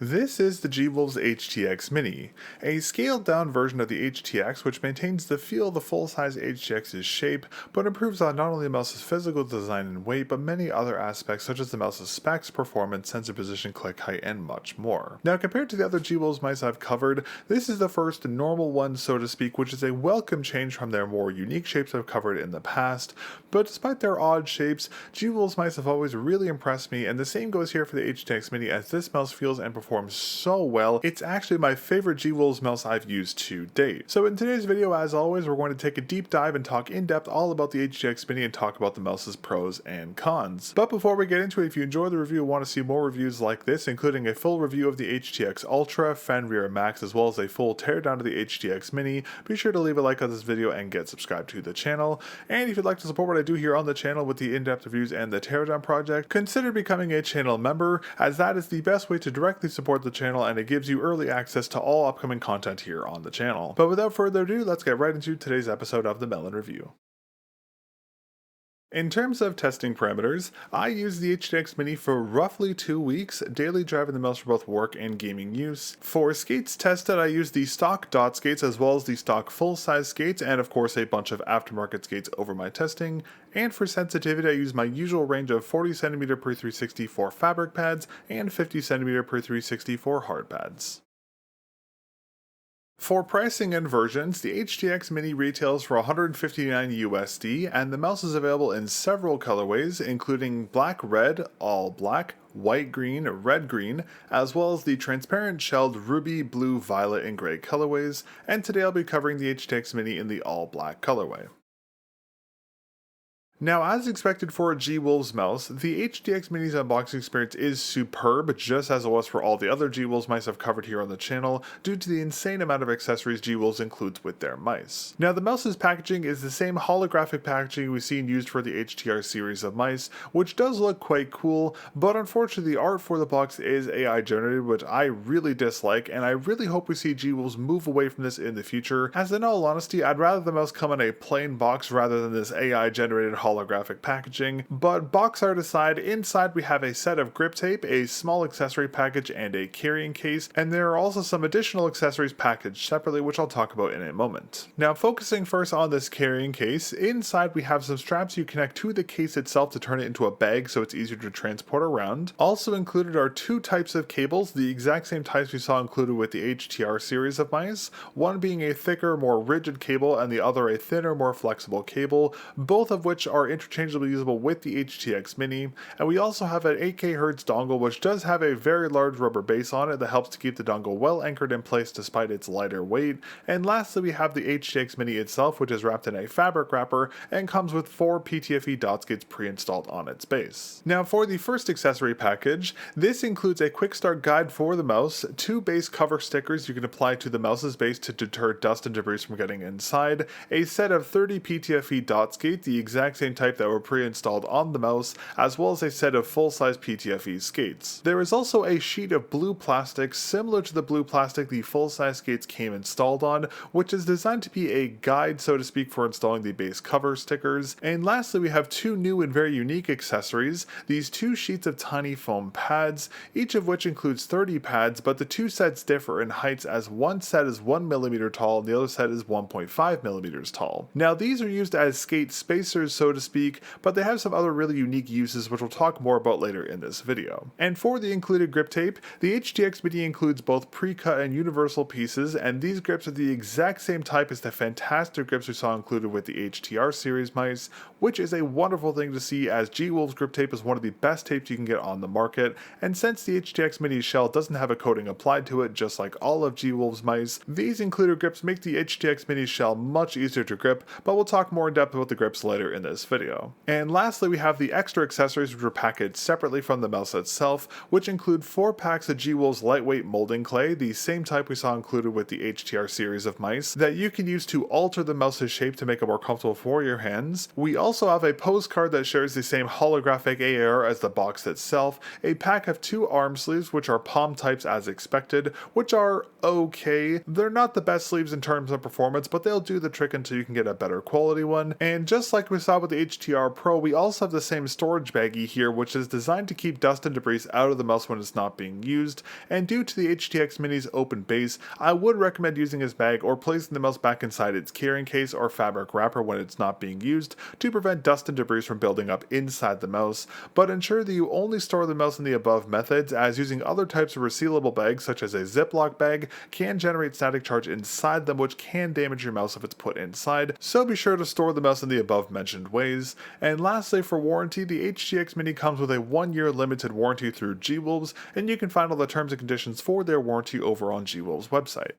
This is the G-Wolf's HTX Mini, a scaled-down version of the HTX which maintains the feel of the full-size HTX's shape, but improves on not only the mouse's physical design and weight, but many other aspects such as the mouse's specs, performance, sensor position, click height, and much more. Now, compared to the other G-Wolf's mice I've covered, this is the first normal one, so to speak, which is a welcome change from their more unique shapes I've covered in the past. But despite their odd shapes, G-Wolf's mice have always really impressed me, and the same goes here for the HTX Mini, as this mouse feels and performs so well. It's actually my favorite G-Wolf's mouse I've used to date. So in today's video, as always, we're going to take a deep dive and talk in depth all about the HTX Mini and talk about the mouse's pros and cons. But before we get into it, if you enjoy the review and want to see more reviews like this, including a full review of the HTX Ultra, Fenrir Max, as well as a full teardown of the HTX Mini, be sure to leave a like on this video and get subscribed to the channel. And if you'd like to support what I do here on the channel with the in-depth reviews and the teardown project, consider becoming a channel member, as that is the best way to directly support the channel, and it gives you early access to all upcoming content here on the channel. But without further ado, let's get right into today's episode of the mel0n Review. In terms of testing parameters, I used the HTX Mini for roughly 2 weeks, daily driving the mouse for both work and gaming use. For skates tested, I used the stock dot skates as well as the stock full-size skates, and of course a bunch of aftermarket skates over my testing. And for sensitivity, I used my usual range of 40cm per 360 for fabric pads and 50cm per 360 for hard pads. For pricing and versions, the HTX Mini retails for $159 USD, and the mouse is available in several colorways, including black red, all black, white green, red green, as well as the transparent shelled ruby, blue, violet, and gray colorways, and today I'll be covering the HTX Mini in the all black colorway. Now, as expected for a G-Wolf's mouse, the HTX Mini's unboxing experience is superb, just as it was for all the other G-Wolf's mice I've covered here on the channel, due to the insane amount of accessories G-Wolf's includes with their mice. Now, the mouse's packaging is the same holographic packaging we've seen used for the HTR series of mice, which does look quite cool, but unfortunately the art for the box is AI generated, which I really dislike, and I really hope we see G-Wolf's move away from this in the future, as in all honesty, I'd rather the mouse come in a plain box rather than this AI generated holographic packaging. But box art aside, inside we have a set of grip tape, a small accessory package, and a carrying case, and there are also some additional accessories packaged separately, which I'll talk about in a moment. Now, focusing first on this carrying case, inside we have some straps you connect to the case itself to turn it into a bag so it's easier to transport around. Also included are 2 types of cables, the exact same types we saw included with the HTR series of mice, one being a thicker, more rigid cable, and the other a thinner, more flexible cable, both of which are interchangeably usable with the HTX Mini. And we also have an 8kHz dongle, which does have a very large rubber base on it that helps to keep the dongle well anchored in place despite its lighter weight. And lastly, we have the HTX Mini itself, which is wrapped in a fabric wrapper and comes with 4 PTFE dot skates pre-installed on its base. Now, for the first accessory package, this includes a quick start guide for the mouse, 2 base cover stickers you can apply to the mouse's base to deter dust and debris from getting inside, a set of 30 PTFE dot skates, the exact same type that were pre-installed on the mouse, as well as a set of full-size PTFE skates. There is also a sheet of blue plastic similar to the blue plastic the full-size skates came installed on, which is designed to be a guide, so to speak, for installing the base cover stickers. And lastly, we have 2 new and very unique accessories, these 2 sheets of tiny foam pads, each of which includes 30 pads, but the 2 sets differ in heights, as one set is 1mm tall and the other set is 1.5mm tall. Now, these are used as skate spacers, so to speak, but they have some other really unique uses which we'll talk more about later in this video. And for the included grip tape, the HTX Mini includes both pre-cut and universal pieces, and these grips are the exact same type as the fantastic grips we saw included with the HTR series mice, which is a wonderful thing to see, as G-Wolf's grip tape is one of the best tapes you can get on the market, and since the HTX Mini shell doesn't have a coating applied to it just like all of G-Wolf's mice, these included grips make the HTX Mini shell much easier to grip, but we'll talk more in depth about the grips later in this video. And lastly, we have the extra accessories which were packaged separately from the mouse itself, which include 4 packs of G-Wolf's lightweight molding clay, the same type we saw included with the HTR series of mice, that you can use to alter the mouse's shape to make it more comfortable for your hands. We also have a postcard that shares the same holographic AR as the box itself, a pack of 2 arm sleeves which are palm types as expected, which are okay. They're not the best sleeves in terms of performance, but they'll do the trick until you can get a better quality one. And just like we saw with the HTR Pro, we also have the same storage baggie here, which is designed to keep dust and debris out of the mouse when it's not being used, and due to the HTX Mini's open base, I would recommend using this bag or placing the mouse back inside its carrying case or fabric wrapper when it's not being used to prevent dust and debris from building up inside the mouse, but ensure that you only store the mouse in the above methods, as using other types of resealable bags such as a Ziploc bag can generate static charge inside them, which can damage your mouse if it's put inside, so be sure to store the mouse in the above mentioned ways. And lastly, for warranty, the HTX Mini comes with a 1-year limited warranty through G-Wolves, and you can find all the terms and conditions for their warranty over on G-Wolves' website.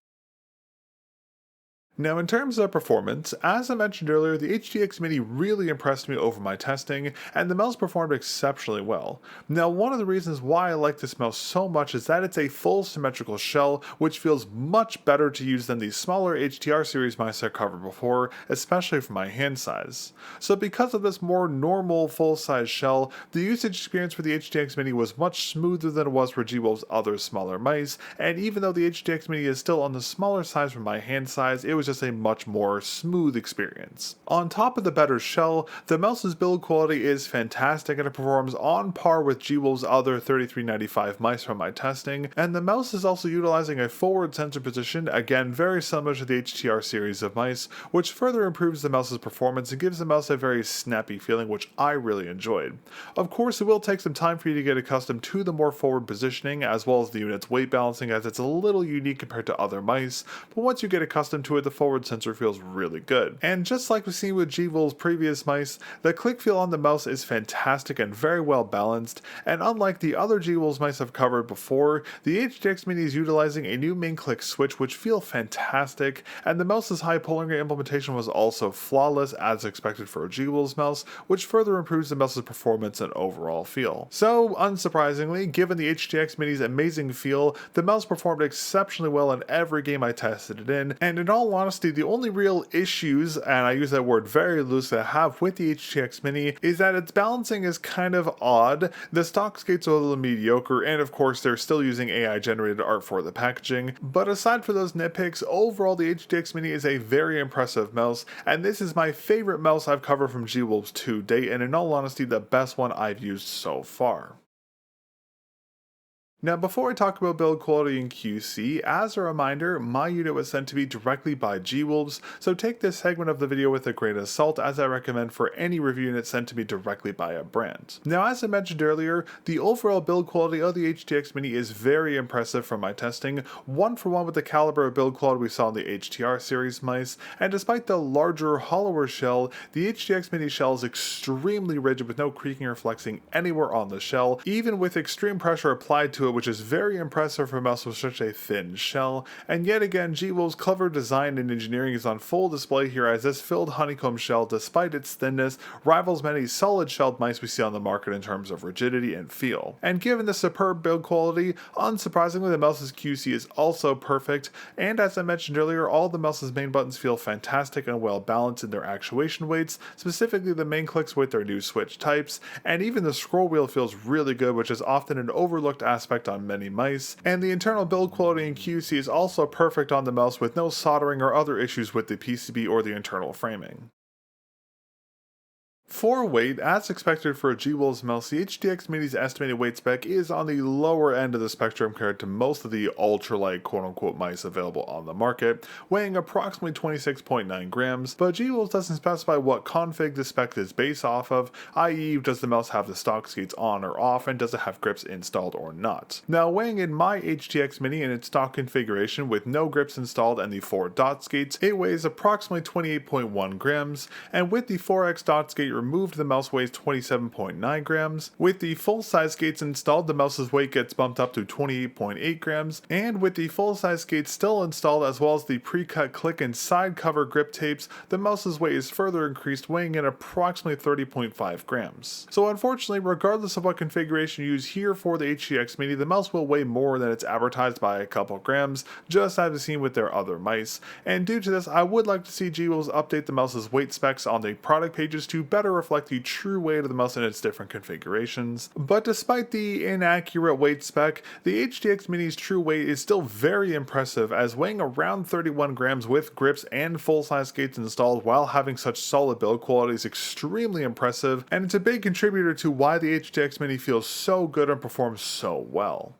Now, in terms of performance, as I mentioned earlier, the HTX Mini really impressed me over my testing, and the mouse performed exceptionally well. Now, one of the reasons why I like this mouse so much is that it's a full symmetrical shell, which feels much better to use than the smaller HTR series mice I covered before, especially for my hand size. So because of this more normal full-size shell, the usage experience for the HTX Mini was much smoother than it was for G-Wolves' other smaller mice, and even though the HTX Mini is still on the smaller size for my hand size, it was just a much more smooth experience. On top of the better shell, the mouse's build quality is fantastic and it performs on par with G-Wolves' other 3395 mice from my testing, and the mouse is also utilizing a forward sensor position, again very similar to the HTR series of mice, which further improves the mouse's performance and gives the mouse a very snappy feeling, which I really enjoyed. Of course, it will take some time for you to get accustomed to the more forward positioning as well as the unit's weight balancing, as it's a little unique compared to other mice, but once you get accustomed to it, the forward sensor feels really good. And just like we've seen with G-Wolves' previous mice, the click feel on the mouse is fantastic and very well balanced, and unlike the other G-Wolves mice I've covered before, the HTX Mini is utilizing a new main click switch which feel fantastic, and the mouse's high polling rate implementation was also flawless as expected for a G-Wolves mouse, which further improves the mouse's performance and overall feel. So, unsurprisingly, given the HTX Mini's amazing feel, the mouse performed exceptionally well in every game I tested it in, and in all honesty, the only real issues, and I use that word very loosely, I have with the HTX Mini is that its balancing is kind of odd, the stock skates are a little mediocre, and of course they're still using AI generated art for the packaging, but aside from those nitpicks, overall the HTX Mini is a very impressive mouse, and this is my favorite mouse I've covered from G-Wolves to date, and in all honesty the best one I've used so far. Now, before I talk about build quality and QC, as a reminder, my unit was sent to me directly by G-Wolves, so take this segment of the video with a grain of salt, as I recommend for any review unit sent to me directly by a brand. Now, as I mentioned earlier, the overall build quality of the HTX Mini is very impressive from my testing, one for one with the caliber of build quality we saw in the HTR series mice, and despite the larger, hollower shell, the HTX Mini shell is extremely rigid with no creaking or flexing anywhere on the shell, even with extreme pressure applied to it, which is very impressive for a mouse with such a thin shell. And yet again, G-Wolves' clever design and engineering is on full display here, as this filled honeycomb shell, despite its thinness, rivals many solid shelled mice we see on the market in terms of rigidity and feel. And given the superb build quality, unsurprisingly the mouse's QC is also perfect, and as I mentioned earlier, all the mouse's main buttons feel fantastic and well balanced in their actuation weights, specifically the main clicks with their new switch types, and even the scroll wheel feels really good, which is often an overlooked aspect on many mice, and the internal build quality and QC is also perfect on the mouse with no soldering or other issues with the PCB or the internal framing. For weight, as expected for a G-Wolves mouse, the HTX Mini's estimated weight spec is on the lower end of the spectrum compared to most of the ultralight quote-unquote mice available on the market, weighing approximately 26.9 grams, but G-Wolves doesn't specify what config the spec is based off of, i.e. does the mouse have the stock skates on or off, and does it have grips installed or not. Now, weighing in my HTX Mini in its stock configuration with no grips installed and the 4 dot skates, it weighs approximately 28.1 grams, and with the 4X dot skate removed, the mouse weighs 27.9 grams. With the full-size skates installed, the mouse's weight gets bumped up to 28.8 grams, and with the full-size skates still installed as well as the pre-cut click and side cover grip tapes, the mouse's weight is further increased, weighing in approximately 30.5 grams. So unfortunately, regardless of what configuration you use here for the HTX Mini, the mouse will weigh more than it's advertised by a couple grams, just as I've seen with their other mice, and due to this, I would like to see G-Wolves update the mouse's weight specs on the product pages to better better reflect the true weight of the mouse in its different configurations. But despite the inaccurate weight spec, the HTX Mini's true weight is still very impressive, as weighing around 31 grams with grips and full-size skates installed while having such solid build quality is extremely impressive, and it's a big contributor to why the HTX Mini feels so good and performs so well.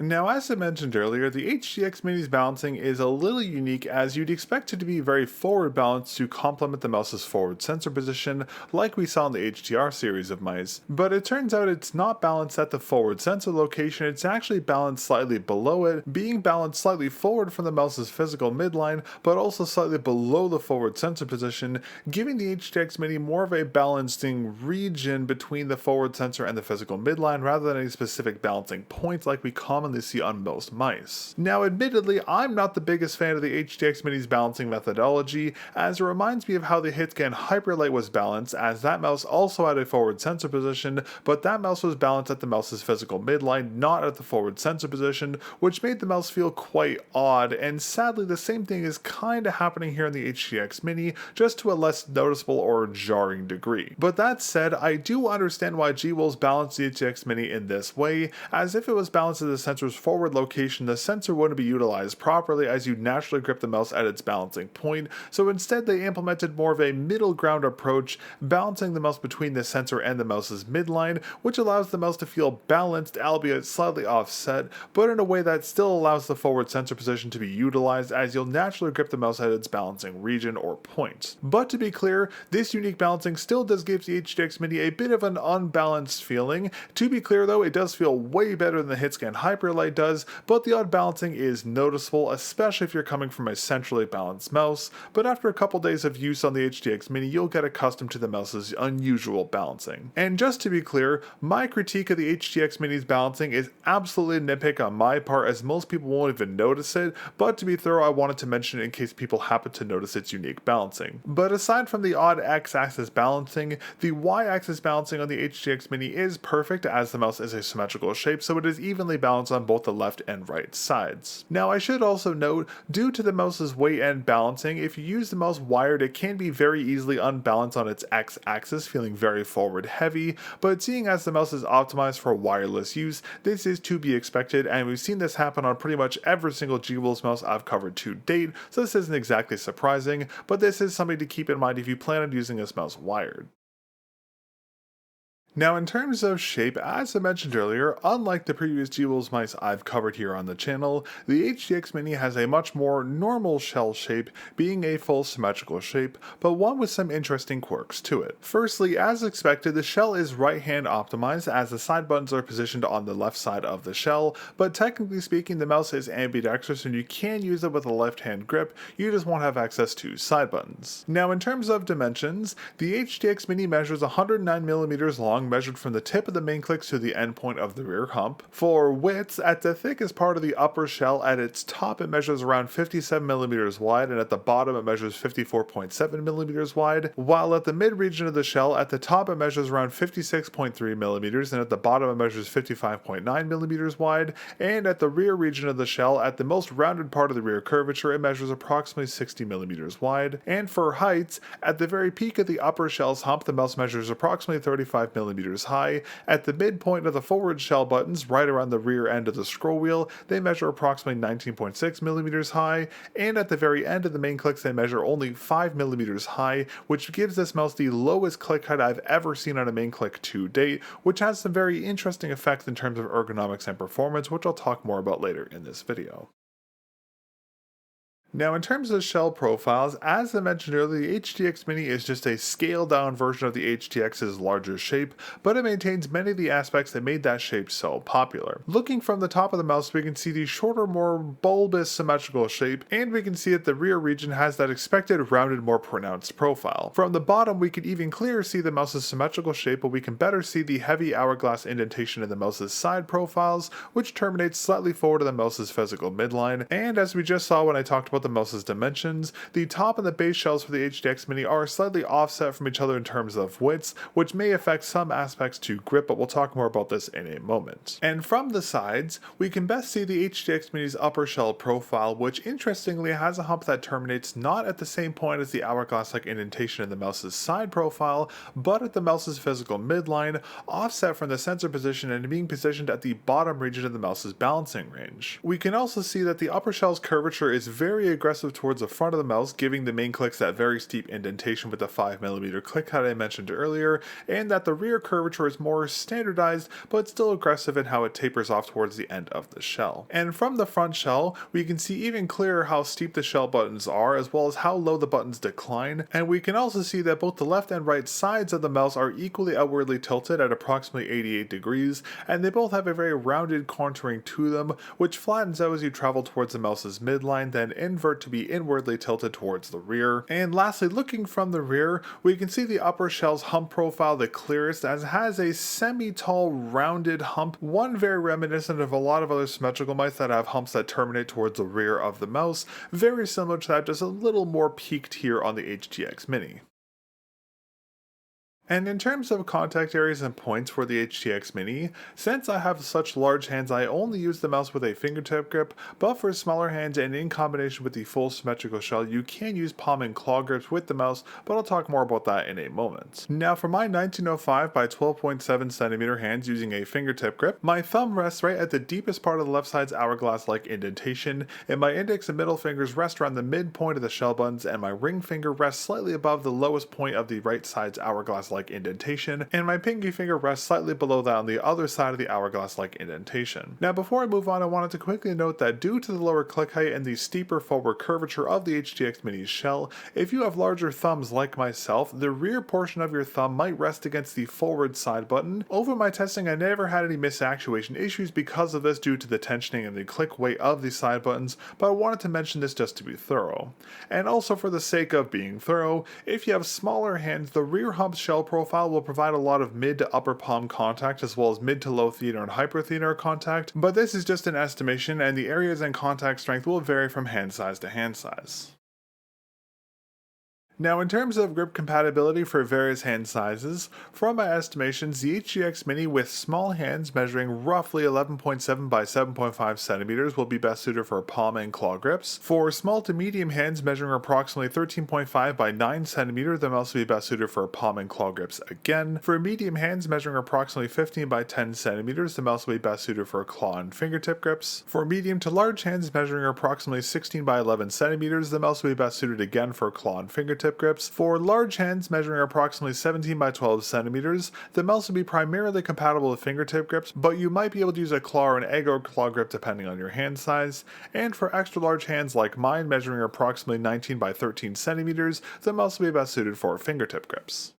Now, as I mentioned earlier, the HTX Mini's balancing is a little unique, as you'd expect it to be very forward balanced to complement the mouse's forward sensor position like we saw in the HDR series of mice. But it turns out it's not balanced at the forward sensor location, it's actually balanced slightly below it, being balanced slightly forward from the mouse's physical midline, but also slightly below the forward sensor position, giving the HTX Mini more of a balancing region between the forward sensor and the physical midline rather than a specific balancing point like we commonly see on most mice. Now, admittedly, I'm not the biggest fan of the HTX Mini's balancing methodology, as it reminds me of how the hit-scan Hyperlight was balanced, as that mouse also had a forward sensor position, but that mouse was balanced at the mouse's physical midline, not at the forward sensor position, which made the mouse feel quite odd, and sadly the same thing is kinda happening here in the HTX Mini, just to a less noticeable or jarring degree. But that said, I do understand why G-Wolves balanced the HTX Mini in this way, as if it was balanced at the sensor's forward location, the sensor wouldn't be utilized properly as you'd naturally grip the mouse at its balancing point, so instead they implemented more of a middle ground approach, balancing the mouse between the sensor and the mouse's midline, which allows the mouse to feel balanced, albeit slightly offset, but in a way that still allows the forward sensor position to be utilized, as you'll naturally grip the mouse at its balancing region or point. But to be clear, this unique balancing still does give the HTX Mini a bit of an unbalanced feeling. To be clear though, it does feel way better than the hit-scan Hyperlight does, but the odd balancing is noticeable, especially if you're coming from a centrally balanced mouse, but after a couple days of use on the HTX Mini, you'll get accustomed to the mouse's unusual balancing. And just to be clear, my critique of the HTX Mini's balancing is absolutely a nitpick on my part, as most people won't even notice it, but to be thorough, I wanted to mention it in case people happen to notice its unique balancing. But aside from the odd X-axis balancing, the Y-axis balancing on the HTX Mini is perfect, as the mouse is a symmetrical shape, so it is evenly balanced on both the left and right sides. Now, I should also note, due to the mouse's weight and balancing, if you use the mouse wired, it can be very easily unbalanced on its X-axis, feeling very forward heavy, but seeing as the mouse is optimized for wireless use, this is to be expected, and we've seen this happen on pretty much every single G-Wolves mouse I've covered to date, so this isn't exactly surprising, but this is something to keep in mind if you plan on using this mouse wired. Now, in terms of shape, as I mentioned earlier, unlike the previous G-Wolves mice I've covered here on the channel, the HTX Mini has a much more normal shell shape, being a full symmetrical shape, but one with some interesting quirks to it. Firstly, as expected, the shell is right-hand optimized, as the side buttons are positioned on the left side of the shell, but technically speaking, the mouse is ambidextrous and you can use it with a left-hand grip, you just won't have access to side buttons. Now, in terms of dimensions, the HTX Mini measures 109mm long, measured from the tip of the main clicks to the end point of the rear hump. For widths, at the thickest part of the upper shell, at its top it measures around 57mm wide, and at the bottom it measures 54.7mm wide, while at the mid region of the shell, at the top it measures around 56.3mm, and at the bottom it measures 55.9mm wide, and at the rear region of the shell, at the most rounded part of the rear curvature, it measures approximately 60mm wide, and for heights, at the very peak of the upper shell's hump, the mouse measures approximately 35mm high. At the midpoint of the forward shell buttons, right around the rear end of the scroll wheel, they measure approximately 19.6mm high, and at the very end of the main clicks they measure only 5mm high, which gives this mouse the lowest click height I've ever seen on a main click to date, which has some very interesting effects in terms of ergonomics and performance, which I'll talk more about later in this video. Now, in terms of shell profiles, as I mentioned earlier, the HTX Mini is just a scaled-down version of the HTX's larger shape, but it maintains many of the aspects that made that shape so popular. Looking from the top of the mouse, we can see the shorter, more bulbous symmetrical shape, and we can see that the rear region has that expected rounded, more pronounced profile. From the bottom, we can even clearer see the mouse's symmetrical shape, but we can better see the heavy hourglass indentation in the mouse's side profiles, which terminates slightly forward of the mouse's physical midline, and as we just saw when I talked about about the mouse's dimensions, the top and the base shells for the HTX Mini are slightly offset from each other in terms of widths, which may affect some aspects to grip, but we'll talk more about this in a moment. And from the sides, we can best see the HTX Mini's upper shell profile, which interestingly has a hump that terminates not at the same point as the hourglass-like indentation in the mouse's side profile, but at the mouse's physical midline, offset from the sensor position and being positioned at the bottom region of the mouse's balancing range. We can also see that the upper shell's curvature is very aggressive towards the front of the mouse, giving the main clicks that very steep indentation with the 5mm click height I mentioned earlier, and that the rear curvature is more standardized but still aggressive in how it tapers off towards the end of the shell. And from the front shell, we can see even clearer how steep the shell buttons are, as well as how low the buttons decline, and we can also see that both the left and right sides of the mouse are equally outwardly tilted at approximately 88 degrees, and they both have a very rounded contouring to them, which flattens out as you travel towards the mouse's midline, then invert to be inwardly tilted towards the rear. And lastly, looking from the rear, we can see the upper shell's hump profile the clearest, as it has a semi-tall rounded hump, one very reminiscent of a lot of other symmetrical mice that have humps that terminate towards the rear of the mouse, very similar to that, just a little more peaked here on the HTX Mini. And in terms of contact areas and points for the HTX Mini, since I have such large hands, I only use the mouse with a fingertip grip, but for smaller hands and in combination with the full symmetrical shell, you can use palm and claw grips with the mouse, but I'll talk more about that in a moment. Now for my 1905 by 12.7cm hands using a fingertip grip, my thumb rests right at the deepest part of the left side's hourglass-like indentation, and my index and middle fingers rest around the midpoint of the shell buttons, and my ring finger rests slightly above the lowest point of the right side's hourglass-like indentation, and my pinky finger rests slightly below that on the other side of the hourglass-like indentation. Now before I move on, I wanted to quickly note that due to the lower click height and the steeper forward curvature of the HTX Mini's shell, if you have larger thumbs like myself, the rear portion of your thumb might rest against the forward side button. Over my testing, I never had any misactuation issues because of this due to the tensioning and the click weight of the side buttons, but I wanted to mention this just to be thorough. And also for the sake of being thorough, if you have smaller hands, the rear hump shell profile will provide a lot of mid to upper palm contact as well as mid to low theater and hypertheater contact, but this is just an estimation and the areas and contact strength will vary from hand size to hand size. Now in terms of grip compatibility for various hand sizes, from my estimations, the HTX Mini with small hands measuring roughly 11.7 by 7.5 centimeters will be best suited for palm and claw grips. For small to medium hands measuring approximately 13.5 by 9 centimeters, the mouse will be best suited for palm and claw grips again. For medium hands measuring approximately 15 by 10 centimeters, the mouse will be best suited for claw and fingertip grips. For medium to large hands measuring approximately 16 by 11 centimeters, the mouse will be best suited again for claw and fingertip grips. For large hands measuring approximately 17 by 12 centimeters, the mouse will be primarily compatible with fingertip grips, but you might be able to use a claw or an egg or claw grip depending on your hand size. And for extra large hands like mine measuring approximately 19 by 13 centimeters, the mouse will be best suited for fingertip grips.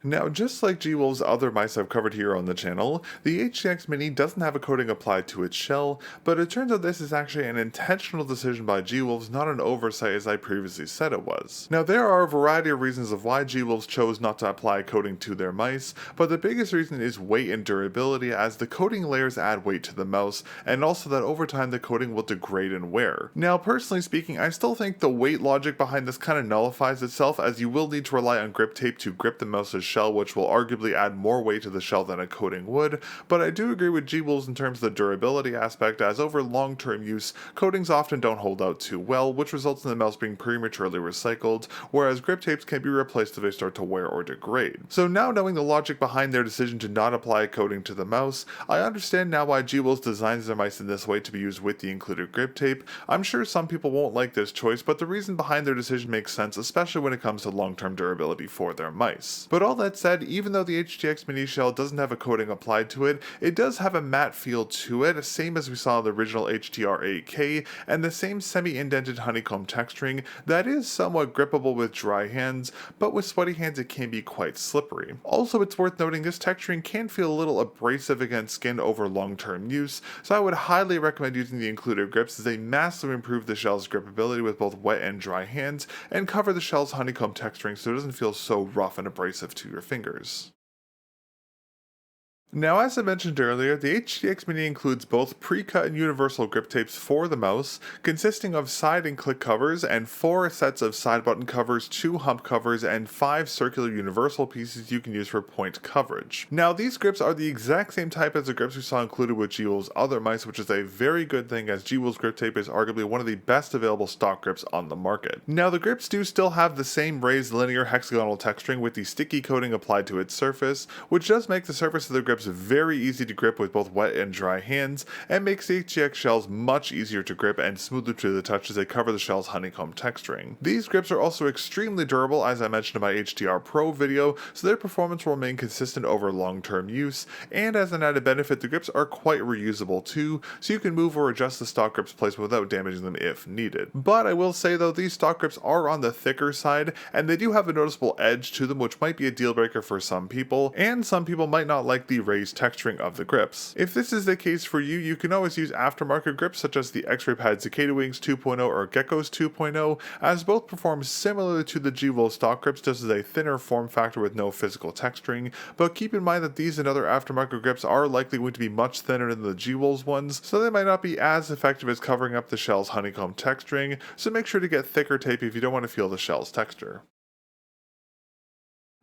Now, just like G-Wolf's other mice I've covered here on the channel, the HTX Mini doesn't have a coating applied to its shell, but it turns out this is actually an intentional decision by G-Wolf's, not an oversight as I previously said it was. Now, there are a variety of reasons of why G-Wolf's chose not to apply a coating to their mice, but the biggest reason is weight and durability, as the coating layers add weight to the mouse, and also that over time the coating will degrade and wear. Now, personally speaking, I still think the weight logic behind this kind of nullifies itself, as you will need to rely on grip tape to grip the mouse's shell, which will arguably add more weight to the shell than a coating would, but I do agree with G-Wolf's in terms of the durability aspect, as over long-term use, coatings often don't hold out too well, which results in the mouse being prematurely recycled, whereas grip tapes can be replaced if they start to wear or degrade. So now knowing the logic behind their decision to not apply a coating to the mouse, I understand now why G-Wolf's designs their mice in this way to be used with the included grip tape. I'm sure some people won't like this choice, but the reason behind their decision makes sense, especially when it comes to long-term durability for their mice. But all that said, even though the HTX Mini shell doesn't have a coating applied to it, it does have a matte feel to it, same as we saw in the original HTR8K, and the same semi-indented honeycomb texturing that is somewhat grippable with dry hands, but with sweaty hands it can be quite slippery. Also, it's worth noting this texturing can feel a little abrasive against skin over long-term use, so I would highly recommend using the included grips, as they massively improve the shell's gripability with both wet and dry hands, and cover the shell's honeycomb texturing so it doesn't feel so rough and abrasive to your fingers. Now, as I mentioned earlier, the HTX Mini includes both pre-cut and universal grip tapes for the mouse, consisting of side and click covers and 4 sets of side button covers, 2 hump covers, and 5 circular universal pieces you can use for point coverage. Now, these grips are the exact same type as the grips we saw included with G-Will's other mice, which is a very good thing as G-Will's grip tape is arguably one of the best available stock grips on the market. Now, the grips do still have the same raised linear hexagonal texturing with the sticky coating applied to its surface, which does make the surface of the grips very easy to grip with both wet and dry hands, and makes the HTX shells much easier to grip and smoother to the touch as they cover the shell's honeycomb texturing. These grips are also extremely durable, as I mentioned in my HDR Pro video, so their performance will remain consistent over long-term use, and as an added benefit, the grips are quite reusable too, so you can move or adjust the stock grips placement without damaging them if needed. But I will say though, these stock grips are on the thicker side, and they do have a noticeable edge to them, which might be a deal breaker for some people, and some people might not like the raised texturing of the grips. If this is the case for you, you can always use aftermarket grips such as the X-Ray Pad Cicada Wings 2.0 or Geckos 2.0, as both perform similarly to the G-Will stock grips, just as a thinner form factor with no physical texturing, but keep in mind that these and other aftermarket grips are likely going to be much thinner than the G-Will's ones, so they might not be as effective as covering up the shell's honeycomb texturing, so make sure to get thicker tape if you don't want to feel the shell's texture.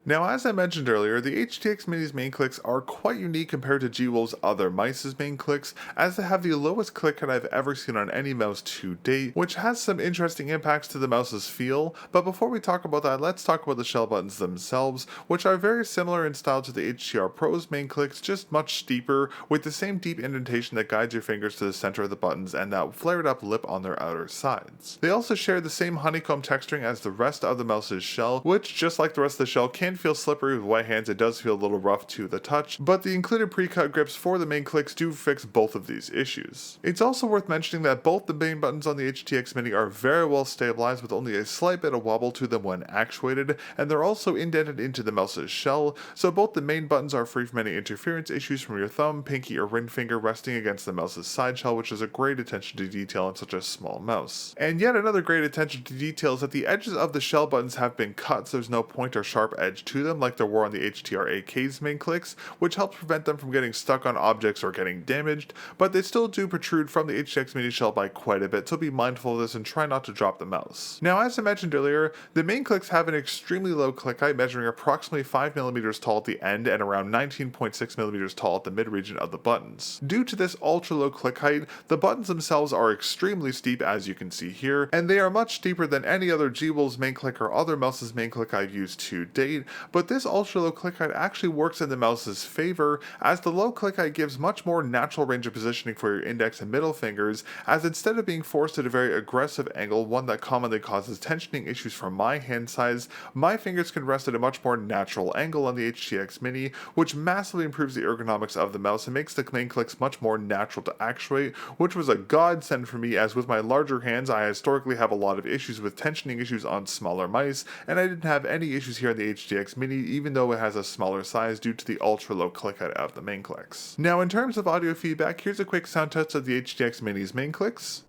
Now, as I mentioned earlier, the HTX Mini's main clicks are quite unique compared to G-Will's other mice's main clicks, as they have the lowest click height I've ever seen on any mouse to date, which has some interesting impacts to the mouse's feel. But before we talk about that, let's talk about the shell buttons themselves, which are very similar in style to the HDR Pro's main clicks, just much steeper, with the same deep indentation that guides your fingers to the center of the buttons and that flared up lip on their outer sides. They also share the same honeycomb texturing as the rest of the mouse's shell, which, just like the rest of the shell, can feel slippery with wet hands. It does feel a little rough to the touch, but the included pre-cut grips for the main clicks do fix both of these issues. It's also worth mentioning that both the main buttons on the HTX Mini are very well stabilized with only a slight bit of wobble to them when actuated, and they're also indented into the mouse's shell, so both the main buttons are free from any interference issues from your thumb, pinky, or ring finger resting against the mouse's side shell, which is a great attention to detail on such a small mouse. And yet another great attention to detail is that the edges of the shell buttons have been cut, so there's no point or sharp edge to them like there were on the HTR-AK's main clicks, which helps prevent them from getting stuck on objects or getting damaged, but they still do protrude from the HTX Mini shell by quite a bit, so be mindful of this and try not to drop the mouse. Now, as I mentioned earlier, the main clicks have an extremely low click height, measuring approximately 5mm tall at the end and around 19.6mm tall at the mid-region of the buttons. Due to this ultra-low click height, the buttons themselves are extremely steep, as you can see here, and they are much steeper than any other G-Will's main click or other mouse's main click I've used to date, but this ultra-low click height actually works in the mouse's favor, as the low click height gives much more natural range of positioning for your index and middle fingers, as instead of being forced at a very aggressive angle, one that commonly causes tensioning issues for my hand size, my fingers can rest at a much more natural angle on the HTX Mini, which massively improves the ergonomics of the mouse and makes the main clicks much more natural to actuate, which was a godsend for me, as with my larger hands I historically have a lot of issues with tensioning issues on smaller mice, and I didn't have any issues here on the HTX Mini, even though it has a smaller size due to the ultra low click height of the main clicks. Now, in terms of audio feedback, here's a quick sound test of the HTX Mini's main clicks.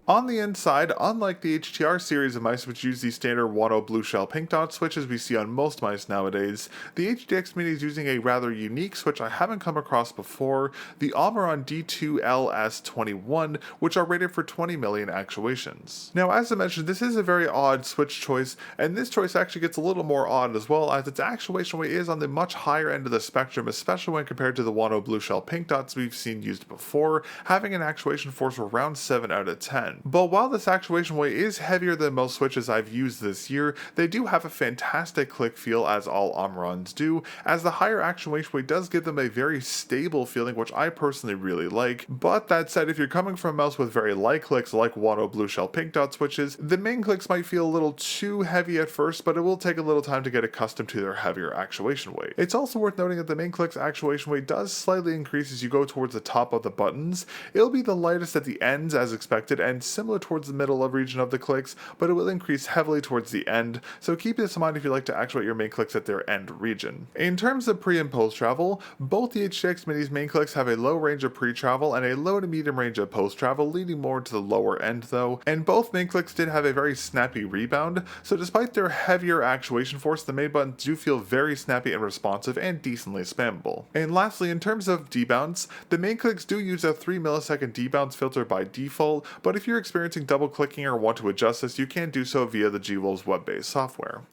On the inside, unlike the HTR series of mice which use the standard 1.0 blue shell pink dot switches we see on most mice nowadays, the HTX Mini is using a rather unique switch I haven't come across before, the mel0n D2LS21, which are rated for 20 million actuations. Now, as I mentioned, this is a very odd switch choice, and this choice actually gets a little more odd as well, as its actuation weight is on the much higher end of the spectrum, especially when compared to the 1.0 blue shell pink dots we've seen used before, having an actuation force of around 7 out of 10. But while this actuation weight is heavier than most switches I've used this year, they do have a fantastic click feel, as all mel0ns do, as the higher actuation weight does give them a very stable feeling, which I personally really like. But that said, if you're coming from a mouse with very light clicks like 1.0 blue shell pink dot switches, the main clicks might feel a little too heavy at first, but it will take a little time to get accustomed to their heavier actuation weight. It's also worth noting that the main click's actuation weight does slightly increase as you go towards the top of the buttons. It'll be the lightest at the ends as expected, and similar towards the middle of region of the clicks, but it will increase heavily towards the end, so keep this in mind if you like to actuate your main clicks at their end region. In terms of pre and post travel, both the HTX Mini's main clicks have a low range of pre-travel and a low to medium range of post-travel, leaning more to the lower end though, and both main clicks did have a very snappy rebound, so despite their heavier actuation force, the main buttons do feel very snappy and responsive and decently spammable. And lastly, in terms of debounce, the main clicks do use a 3 millisecond debounce filter by default, but if you're experiencing double clicking or want to adjust this, you can do so via the G-Wolves web-based software.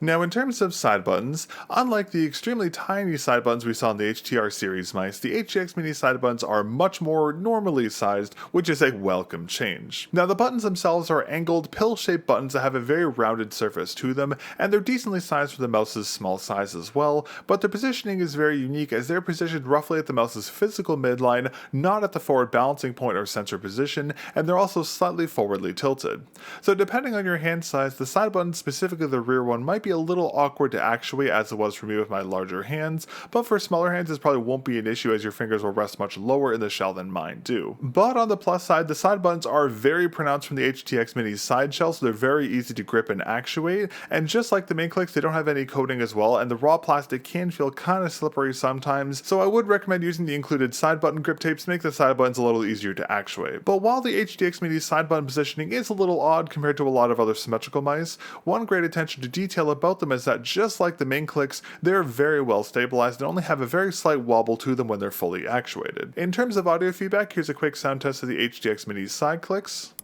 Now in terms of side buttons, unlike the extremely tiny side buttons we saw in the HTR series mice, the HTX Mini side buttons are much more normally sized, which is a welcome change. Now the buttons themselves are angled, pill-shaped buttons that have a very rounded surface to them, and they're decently sized for the mouse's small size as well, but their positioning is very unique as they're positioned roughly at the mouse's physical midline, not at the forward balancing point or sensor position, and they're also slightly forwardly tilted. So depending on your hand size, the side button, specifically the rear one, might be a little awkward to actuate as it was for me with my larger hands, but for smaller hands this probably won't be an issue as your fingers will rest much lower in the shell than mine do. But on the plus side, the side buttons are very pronounced from the HTX Mini's side shell, so they're very easy to grip and actuate, and just like the main clicks, they don't have any coating as well, and the raw plastic can feel kind of slippery sometimes, so I would recommend using the included side button grip tapes to make the side buttons a little easier to actuate. But while the HTX Mini's side button positioning is a little odd compared to a lot of other symmetrical mice, one great attention to detail about them is that just like the main clicks, they're very well stabilized and only have a very slight wobble to them when they're fully actuated. In terms of audio feedback, here's a quick sound test of the HTX Mini's side clicks.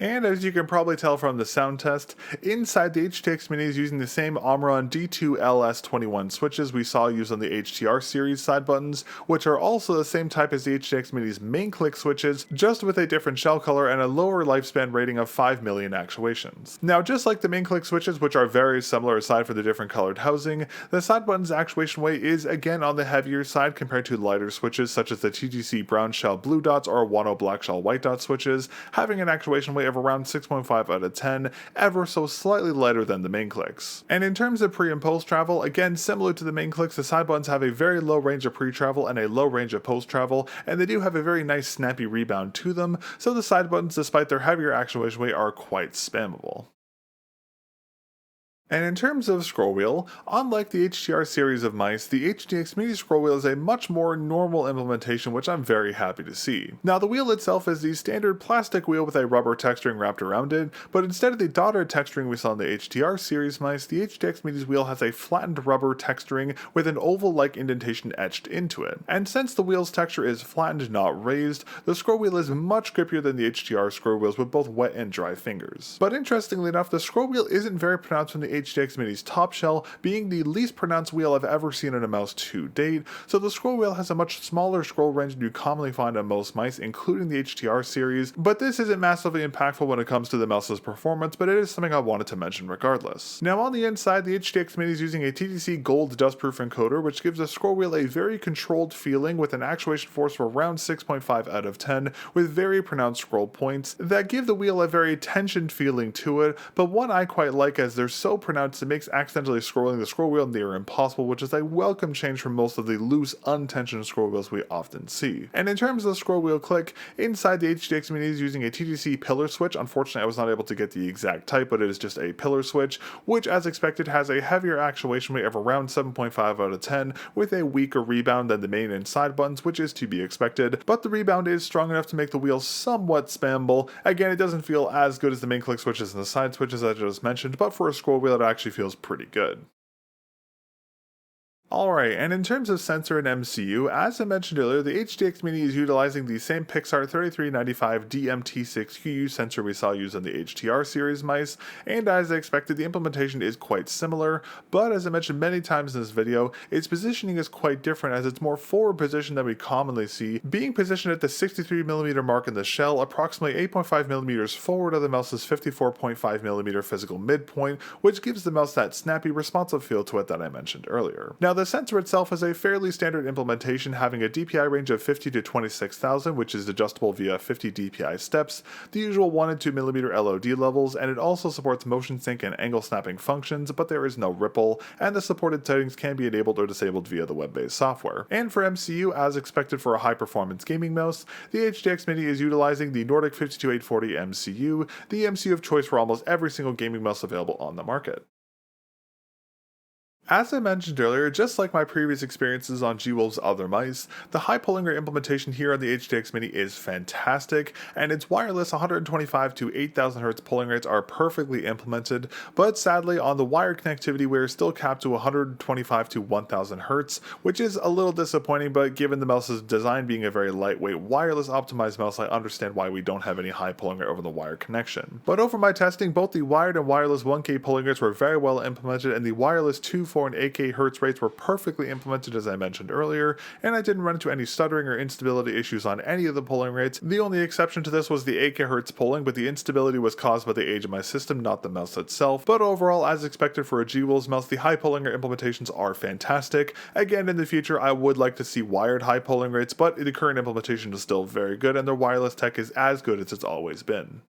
And as you can probably tell from the sound test, inside the HTX Mini is using the same mel0n D2LS21 switches we saw used on the HTR series side buttons, which are also the same type as the HTX Mini's main click switches, just with a different shell color and a lower lifespan rating of 5 million actuations. Now just like the main click switches, which are very similar aside for the different colored housing, the side button's actuation weight is again on the heavier side compared to lighter switches such as the TTC brown shell blue dots or Wano black shell white dot switches, having an actuation weight of around 6.5 out of 10, ever so slightly lighter than the main clicks. And in terms of pre and post travel, again similar to the main clicks, the side buttons have a very low range of pre-travel and a low range of post-travel, and they do have a very nice snappy rebound to them, so the side buttons, despite their heavier actuation weight, are quite spammable. And in terms of scroll wheel, unlike the HTR series of mice, the HTX Mini scroll wheel is a much more normal implementation, which I'm very happy to see. Now the wheel itself is the standard plastic wheel with a rubber texturing wrapped around it, but instead of the dotted texturing we saw in the HTR series mice, the HTX Mini's wheel has a flattened rubber texturing with an oval-like indentation etched into it. And since the wheel's texture is flattened, not raised, the scroll wheel is much grippier than the HTR scroll wheels with both wet and dry fingers. But interestingly enough, the scroll wheel isn't very pronounced from the HTX Mini's top shell, being the least pronounced wheel I've ever seen in a mouse to date, so the scroll wheel has a much smaller scroll range than you commonly find on most mice, including the HTR series, but this isn't massively impactful when it comes to the mouse's performance, but it is something I wanted to mention regardless. Now on the inside, the HTX Mini is using a TTC gold dustproof encoder, which gives the scroll wheel a very controlled feeling with an actuation force of around 6.5 out of 10, with very pronounced scroll points that give the wheel a very tensioned feeling to it, but one I quite like as they're so pronounced it makes accidentally scrolling the scroll wheel near impossible, which is a welcome change from most of the loose, untensioned scroll wheels we often see. And in terms of the scroll wheel click, inside the HTX Mini is using a TTC pillar switch. Unfortunately, I was not able to get the exact type, but it is just a pillar switch, which as expected has a heavier actuation weight of around 7.5 out of 10, with a weaker rebound than the main and side buttons, which is to be expected, but the rebound is strong enough to make the wheel somewhat spammable. Again, it doesn't feel as good as the main click switches and the side switches I just mentioned, but for a scroll wheel it actually feels pretty good. Alright, and in terms of sensor and MCU, as I mentioned earlier, the HTX Mini is utilizing the same Pixar 3395 DMT6QU sensor we saw used on the HTR series mice, and as I expected, the implementation is quite similar, but as I mentioned many times in this video, its positioning is quite different as it's more forward positioned than we commonly see, being positioned at the 63mm mark in the shell, approximately 8.5mm forward of the mouse's 54.5mm physical midpoint, which gives the mouse that snappy, responsive feel to it that I mentioned earlier. Now Now the sensor itself is a fairly standard implementation, having a DPI range of 50 to 26,000, which is adjustable via 50 DPI steps, the usual 1 and 2mm LOD levels, and it also supports motion sync and angle snapping functions, but there is no ripple, and the supported settings can be enabled or disabled via the web-based software. And for MCU, as expected for a high-performance gaming mouse, the HTX Mini is utilizing the Nordic 52840 MCU, the MCU of choice for almost every single gaming mouse available on the market. As I mentioned earlier, just like my previous experiences on G-Wolf's other mice, the high polling rate implementation here on the HTX Mini is fantastic, and its wireless 125 to 8000 Hz polling rates are perfectly implemented, but sadly on the wired connectivity we are still capped to 125 to 1000 Hz, which is a little disappointing, but given the mouse's design being a very lightweight wireless optimized mouse, I understand why we don't have any high polling rate over the wired connection. But over my testing, both the wired and wireless 1K polling rates were very well implemented, and the wireless 2, 4, and 8K Hertz rates were perfectly implemented as I mentioned earlier, and I didn't run into any stuttering or instability issues on any of the polling rates. The only exception to this was the 8K Hertz polling, but the instability was caused by the age of my system, not the mouse itself. But overall, as expected for a G-Wolf's mouse, the high polling rate implementations are fantastic. Again, in the future, I would like to see wired high polling rates, but the current implementation is still very good, and their wireless tech is as good as it's always been.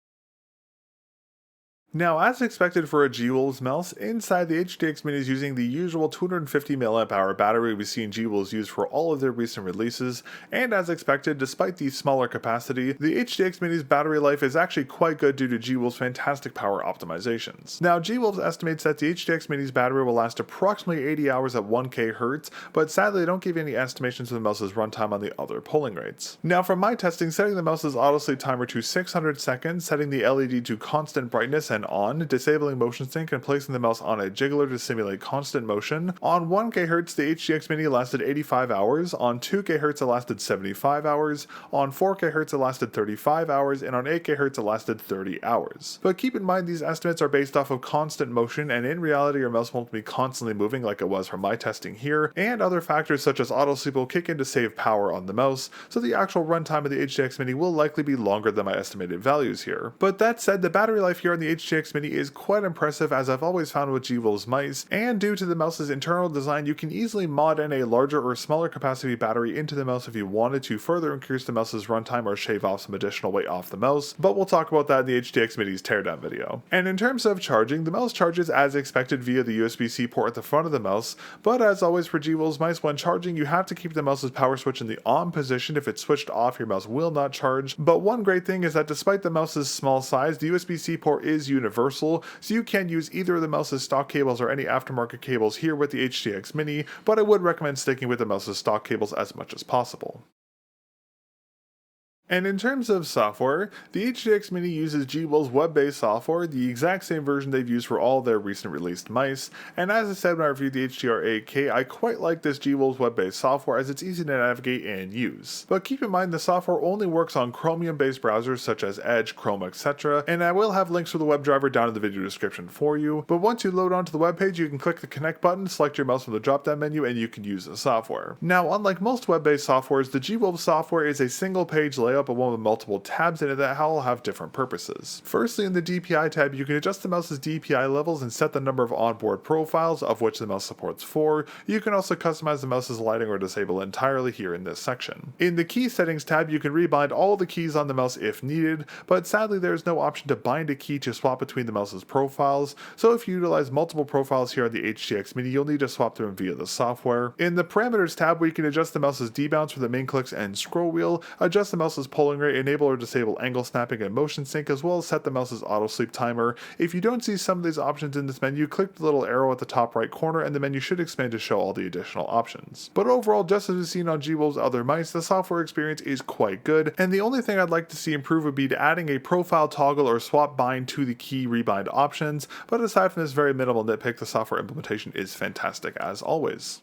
Now, as expected for a G-Wolf's mouse, inside the HTX Mini is using the usual 250 mAh battery we've seen G-Wolf's use for all of their recent releases, and as expected, despite the smaller capacity, the HTX Mini's battery life is actually quite good due to G-Wolf's fantastic power optimizations. Now, G-Wolf's estimates that the HTX Mini's battery will last approximately 80 hours at 1K Hz, but sadly they don't give any estimations of the mouse's runtime on the other polling rates. Now, from my testing, setting the mouse's auto sleep timer to 600 seconds, setting the LED to constant brightness and on, disabling motion sync and placing the mouse on a jiggler to simulate constant motion. On 1K Hz, the HTX Mini lasted 85 hours, on 2K Hz it lasted 75 hours, on 4K Hz it lasted 35 hours, and on 8K Hz it lasted 30 hours. But keep in mind these estimates are based off of constant motion, and in reality your mouse won't be constantly moving like it was from my testing here, and other factors such as auto sleep will kick in to save power on the mouse, so the actual runtime of the HTX Mini will likely be longer than my estimated values here. But that said, the battery life here on the HTX Mini is quite impressive, as I've always found with G-Wolf's mice, and due to the mouse's internal design you can easily mod in a larger or smaller capacity battery into the mouse if you wanted to further increase the mouse's runtime or shave off some additional weight off the mouse, but we'll talk about that in the HTX Mini's teardown video. And in terms of charging, the mouse charges as expected via the USB-C port at the front of the mouse, but as always for G-Wolf's mice, when charging you have to keep the mouse's power switch in the on position. If it's switched off, your mouse will not charge. But one great thing is that despite the mouse's small size, the USB-C port is universal, so you can use either of the mouse's stock cables or any aftermarket cables here with the HTX Mini, but I would recommend sticking with the mouse's stock cables as much as possible. And in terms of software, the HTX Mini uses G-Wolf's web-based software, the exact same version they've used for all their recent released mice, and as I said when I reviewed the HDR8K, I quite like this G-Wolf's web-based software as it's easy to navigate and use. But keep in mind the software only works on Chromium-based browsers such as Edge, Chrome, etc., and I will have links for the WebDriver down in the video description for you, but once you load onto the web page, you can click the connect button, select your mouse from the drop-down menu, and you can use the software. Now, unlike most web-based softwares, the G-Wolf software is a single-page layout but one with multiple tabs in it that all have different purposes. Firstly, in the DPI tab, you can adjust the mouse's DPI levels and set the number of onboard profiles, of which the mouse supports 4. You can also customize the mouse's lighting or disable it entirely here in this section. In the key settings tab, you can rebind all the keys on the mouse if needed, but sadly there is no option to bind a key to swap between the mouse's profiles, so if you utilize multiple profiles here on the HTX Mini, you'll need to swap them via the software. In the parameters tab, we can adjust the mouse's debounce for the main clicks and scroll wheel, adjust the mouse's polling rate, enable or disable angle snapping and motion sync, as well as set the mouse's auto sleep timer. If you don't see some of these options in this menu, click the little arrow at the top right corner and the menu should expand to show all the additional options. But overall, just as we've seen on G-Wolf's other mice, the software experience is quite good, and the only thing I'd like to see improve would be to adding a profile toggle or swap bind to the key rebind options, but aside from this very minimal nitpick, the software implementation is fantastic as always.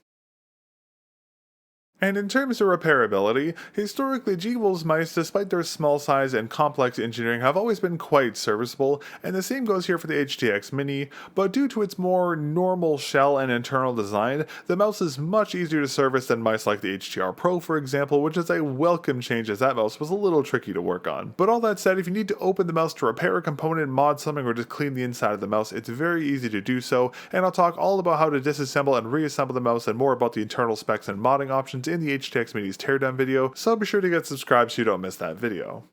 And in terms of repairability, historically G-Wolf's mice, despite their small size and complex engineering, have always been quite serviceable, and the same goes here for the HTX Mini, but due to its more normal shell and internal design, the mouse is much easier to service than mice like the HTR Pro, for example, which is a welcome change as that mouse was a little tricky to work on. But all that said, if you need to open the mouse to repair a component, mod something, or just clean the inside of the mouse, it's very easy to do so, and I'll talk all about how to disassemble and reassemble the mouse and more about the internal specs and modding options in the HTX Mini's teardown video, so be sure to get subscribed so you don't miss that video.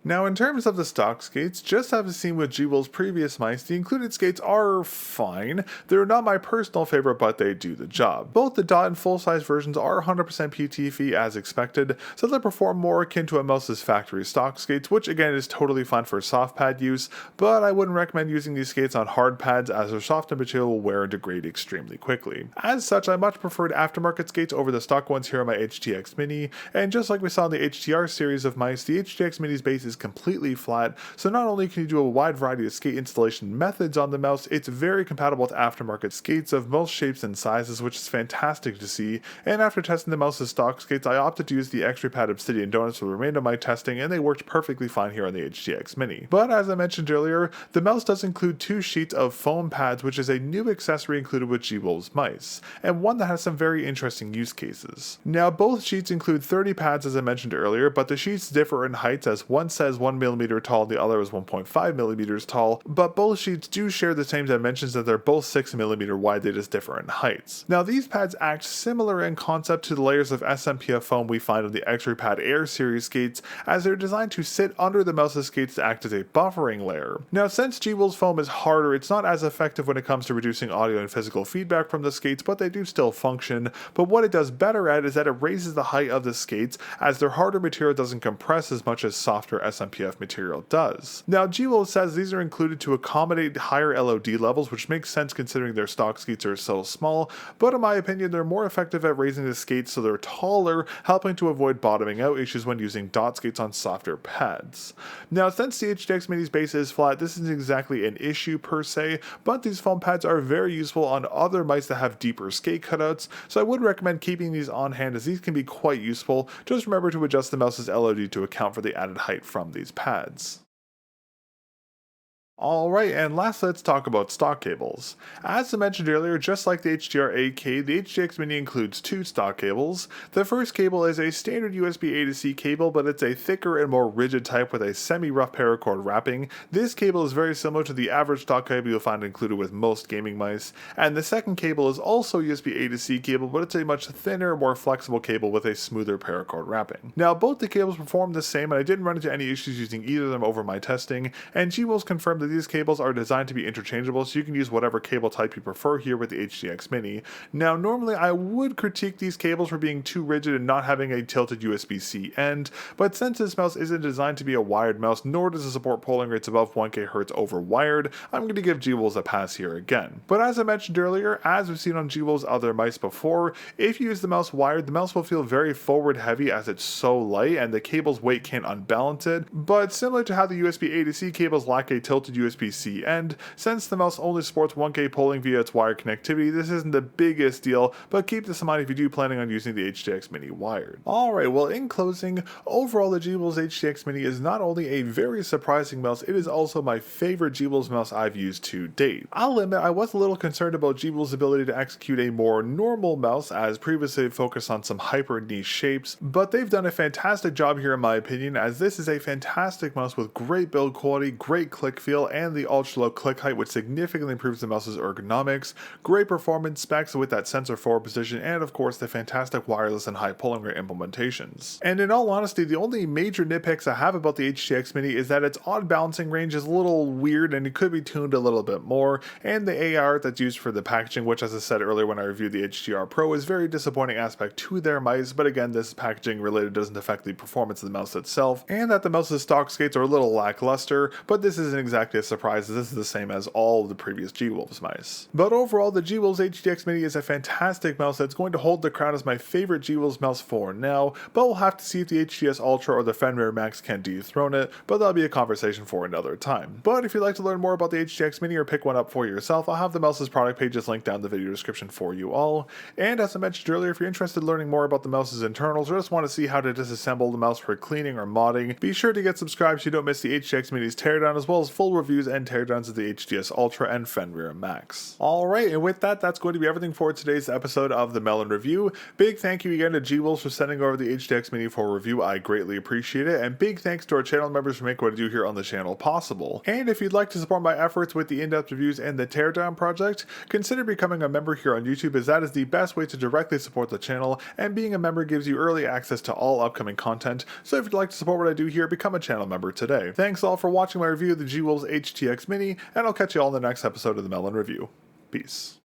Now, in terms of the stock skates, just as seen with G-Wolf's previous mice, the included skates are fine. They're not my personal favorite, but they do the job. Both the dot and full-size versions are 100% PTFE as expected, so they perform more akin to a mouse's factory stock skates, which again is totally fine for soft pad use, but I wouldn't recommend using these skates on hard pads as their softened material will wear and degrade extremely quickly. As such, I much preferred aftermarket skates over the stock ones here on my HTX Mini, and just like we saw in the HTR series of mice, the HTX Mini's base is completely flat, so not only can you do a wide variety of skate installation methods on the mouse, it's very compatible with aftermarket skates of most shapes and sizes, which is fantastic to see. And after testing the mouse's stock skates, I opted to use the X-Ray Obsidian Donuts for the remainder of my testing, and they worked perfectly fine here on the HTX Mini. But as I mentioned earlier, the mouse does include 2 sheets of foam pads, which is a new accessory included with G-Wolf's mice, and one that has some very interesting use cases. Now, both sheets include 30 pads as I mentioned earlier, but the sheets differ in heights, as one says 1mm tall and the other is 1.5mm tall, but both sheets do share the same dimensions that they're both 6mm wide, they just differ in heights. Now, these pads act similar in concept to the layers of SMPF foam we find on the X-Ray Pad Air series skates, as they're designed to sit under the mouse's skates to act as a buffering layer. Now, since G-Wolf's foam is harder, it's not as effective when it comes to reducing audio and physical feedback from the skates, but they do still function. But what it does better at is that it raises the height of the skates, as their harder material doesn't compress as much as softer SMPF material does. Now, G-Wolf says these are included to accommodate higher LOD levels, which makes sense considering their stock skates are so small, but in my opinion they're more effective at raising the skates so they're taller, helping to avoid bottoming out issues when using dot skates on softer pads. Now, since the HTX Mini's base is flat, this isn't exactly an issue per se, but these foam pads are very useful on other mice that have deeper skate cutouts, so I would recommend keeping these on hand as these can be quite useful. Just remember to adjust the mouse's LOD to account for the added height from these pads. Alright, and last let's talk about stock cables. As I mentioned earlier, just like the HDR 8K, the HTX Mini includes 2 stock cables. The first cable is a standard USB A to C cable, but it's a thicker and more rigid type with a semi-rough paracord wrapping. This cable is very similar to the average stock cable you'll find included with most gaming mice. And the second cable is also USB A to C cable, but it's a much thinner, more flexible cable with a smoother paracord wrapping. Now, both the cables perform the same, and I didn't run into any issues using either of them over my testing, and G-Wolf's confirmed that these cables are designed to be interchangeable, so you can use whatever cable type you prefer here with the HTX Mini. Now, normally I would critique these cables for being too rigid and not having a tilted USB-C end, but since this mouse isn't designed to be a wired mouse, nor does it support polling rates above 1 kHz over wired, I'm going to give G-Wolf's a pass here again. But as I mentioned earlier, as we've seen on G-Wolf's other mice before, if you use the mouse wired, the mouse will feel very forward heavy as it's so light and the cable's weight can't unbalance it, but similar to how the USB A to C cables lack a tilted USB-C end, since the mouse only supports 1K polling via its wired connectivity, this isn't the biggest deal, but keep this in mind if you do planning on using the HTX Mini wired. Alright, well, in closing, overall the G-Wolf's HTX Mini is not only a very surprising mouse, it is also my favorite G-Wolf's mouse I've used to date. I'll admit I was a little concerned about G-Wolf's ability to execute a more normal mouse, as previously focused on some hyper niche shapes, but they've done a fantastic job here in my opinion, as this is a fantastic mouse with great build quality, great click feel, and the ultra low click height, which significantly improves the mouse's ergonomics, great performance specs with that sensor forward position, and of course the fantastic wireless and high polling rate implementations. And in all honesty, the only major nitpicks I have about the HTX Mini is that its odd balancing range is a little weird and it could be tuned a little bit more, and the AI art that's used for the packaging, which as I said earlier when I reviewed the HDR Pro, is very disappointing aspect to their mice, but again, this packaging related doesn't affect the performance of the mouse itself, and that the mouse's stock skates are a little lackluster, but this isn't exactly exactly a surprise as this is the same as all of the previous G-Wolves mice. But overall, the G-Wolves HTX Mini is a fantastic mouse that's going to hold the crown as my favorite G-Wolves mouse for now, but we'll have to see if the HTS Ultra or the Fenrir Max can dethrone it, but that'll be a conversation for another time. But if you'd like to learn more about the HTX Mini or pick one up for yourself, I'll have the mouse's product pages linked down in the video description for you all. And as I mentioned earlier, if you're interested in learning more about the mouse's internals or just want to see how to disassemble the mouse for cleaning or modding, be sure to get subscribed so you don't miss the HTX Mini's teardown, as well as full reviews and teardowns of the HTS Ultra and Fenrir Max. Alright, and with that, that's going to be everything for today's episode of the mel0n Review. Big thank you again to G-Wolves for sending over the HTX Mini for review. I greatly appreciate it, and big thanks to our channel members for making what I do here on the channel possible. And if you'd like to support my efforts with the in-depth reviews and the teardown project, consider becoming a member here on YouTube, as that is the best way to directly support the channel, and being a member gives you early access to all upcoming content. So if you'd like to support what I do here, become a channel member today. Thanks all for watching my review of the G-Wolves HTX Mini, and I'll catch you all in the next episode of the mel0n Review. Peace.